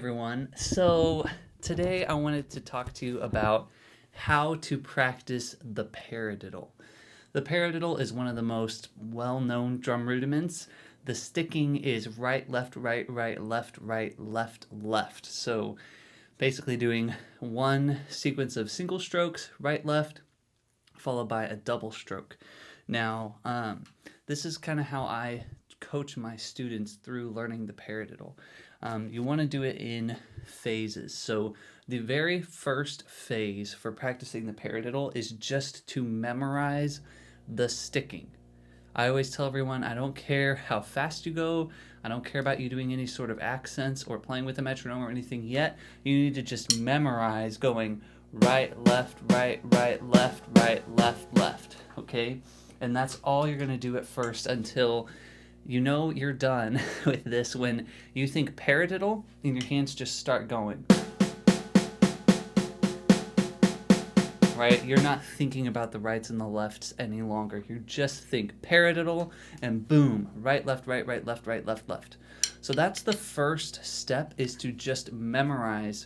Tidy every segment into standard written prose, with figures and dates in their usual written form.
everyone. So today I wanted to talk to you about how to practice the paradiddle. The paradiddle is one of the most well-known drum rudiments. The sticking is right, left, left, left, left. So basically doing one sequence of single strokes, right, left, followed by a double stroke. Now, this is kind of how I coach my students through learning the paradiddle. You want to do it in phases. So the very first phase for practicing the paradiddle is just to memorize the sticking. I always tell everyone, I don't care how fast you go. I don't care about you doing any sort of accents or playing with a metronome or anything yet. You need to just memorize going right, left, left, okay? And that's all you're going to do at first until you know you're done with this. When you think paradiddle and your hands just start going. Right? You're not thinking about the rights and the lefts any longer. You just think paradiddle and boom, right, left, left. So that's the first step, is to just memorize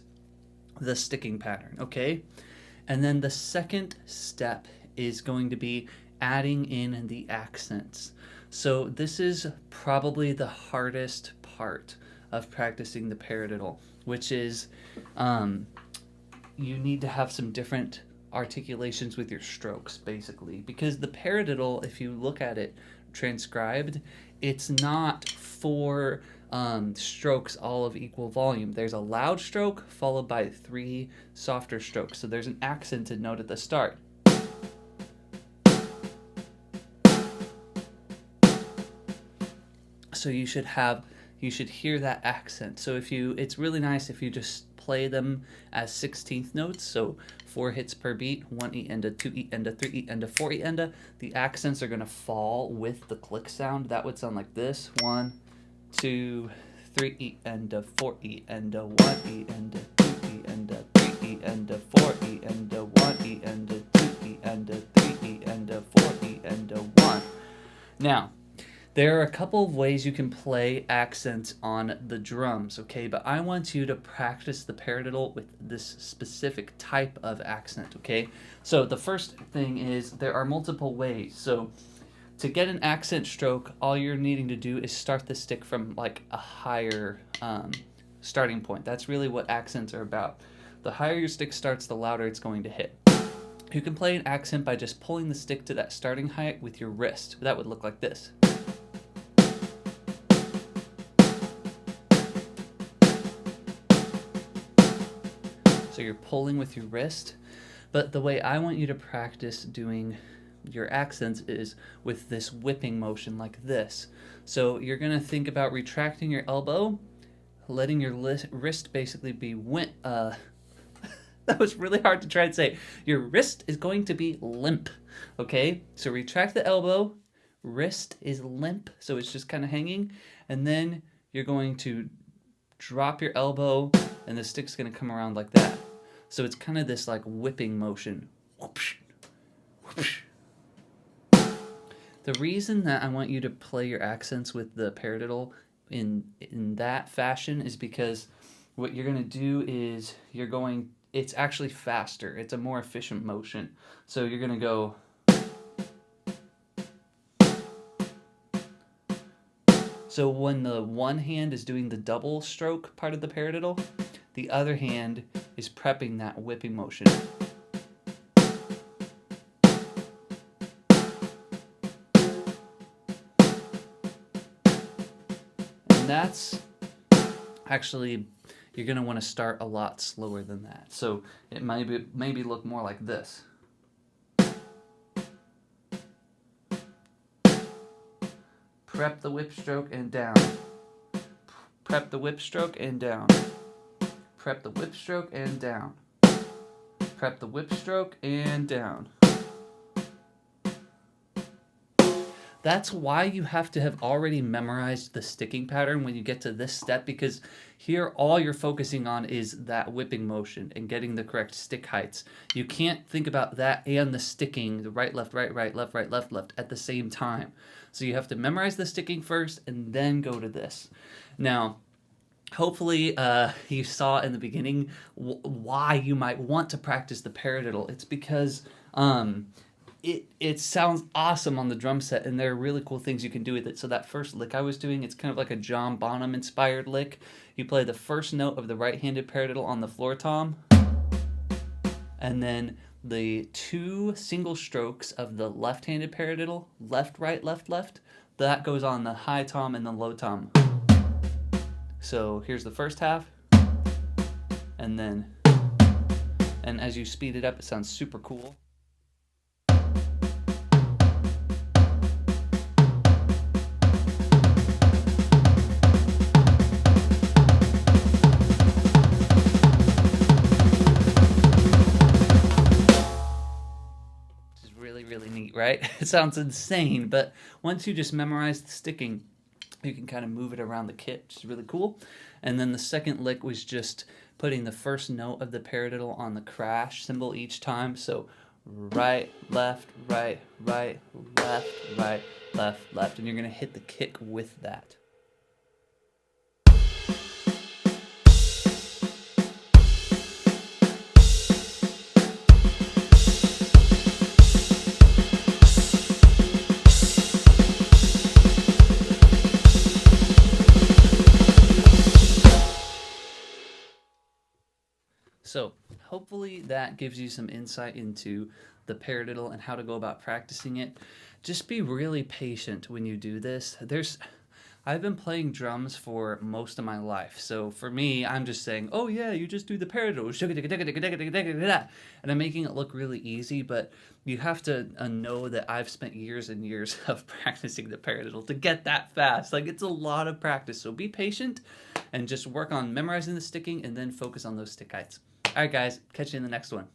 the sticking pattern, okay? And then the second step is going to be adding in the accents. So this is probably the hardest part of practicing the paradiddle, which is you need to have some different articulations with your strokes, basically, because the paradiddle, if you look at it transcribed, it's not four strokes all of equal volume. There's a loud stroke followed by 3 softer strokes. So there's an accented note at the start. So you should hear that accent. So it's really nice if you just play them as 16th notes. So 4 hits per beat, 1 E enda, 2 E enda, 3 E enda, 4 E enda. The accents are going to fall with the click sound. That would sound like this: 1, 2, 3 E enda, 4 E enda, 1 E enda, 2 E enda, 3 E enda, 4 E enda, 1 E enda, 2 E enda, 3 E enda, 4 E enda, 1. Now, there are a couple of ways you can play accents on the drums, okay? But I want you to practice the paradiddle with this specific type of accent, okay? So the first thing is there are multiple ways. So to get an accent stroke, all you're needing to do is start the stick from like a higher starting point. That's really what accents are about. The higher your stick starts, the louder it's going to hit. You can play an accent by just pulling the stick to that starting height with your wrist. That would look like this. So you're pulling with your wrist, but the way I want you to practice doing your accents is with this whipping motion like this. So you're going to think about retracting your elbow, letting your wrist basically be that was really hard to try and say. Your wrist is going to be limp, okay? So retract the elbow, wrist is limp, so it's just kind of hanging, and then you're going to drop your elbow, and the stick's going to come around like that. So it's kind of this like whipping motion. Whoopsh, whoopsh. The reason that I want you to play your accents with the paradiddle in that fashion is because what you're going to do is it's actually faster. It's a more efficient motion. So you're going to go. So when the one hand is doing the double stroke part of the paradiddle, the other hand is prepping that whipping motion. And that's actually, you're going to want to start a lot slower than that. So it maybe look more like this. Prep the whip stroke and down. Prep the whip stroke and down. Prep the whip stroke and down. Prep the whip stroke and down. That's why you have to have already memorized the sticking pattern when you get to this step, because here all you're focusing on is that whipping motion and getting the correct stick heights. You can't think about that and the sticking, the right, left, left at the same time. So you have to memorize the sticking first and then go to this. Now, hopefully you saw in the beginning why you might want to practice the paradiddle. It's because it sounds awesome on the drum set, and there are really cool things you can do with it. So that first lick I was doing, it's kind of like a John Bonham inspired lick. You play the first note of the right-handed paradiddle on the floor tom, and then the 2 single strokes of the left-handed paradiddle, left, right, left, left, that goes on the high tom and the low tom. So here's the first half, and then, and as you speed it up, it sounds super cool. Which is really, really neat, right? It sounds insane, but once you just memorize the sticking, you can kind of move it around the kit, which is really cool. And then the second lick was just putting the first note of the paradiddle on the crash cymbal each time. So right, left, right, right, left, right, left, left. And you're going to hit the kick with that. So hopefully that gives you some insight into the paradiddle and how to go about practicing it. Just be really patient when you do this. I've been playing drums for most of my life. So for me, I'm just saying, oh yeah, you just do the paradiddle. And I'm making it look really easy, but you have to know that I've spent years and years of practicing the paradiddle to get that fast. Like, it's a lot of practice. So be patient and just work on memorizing the sticking and then focus on those stick heights. All right, guys, catch you in the next one.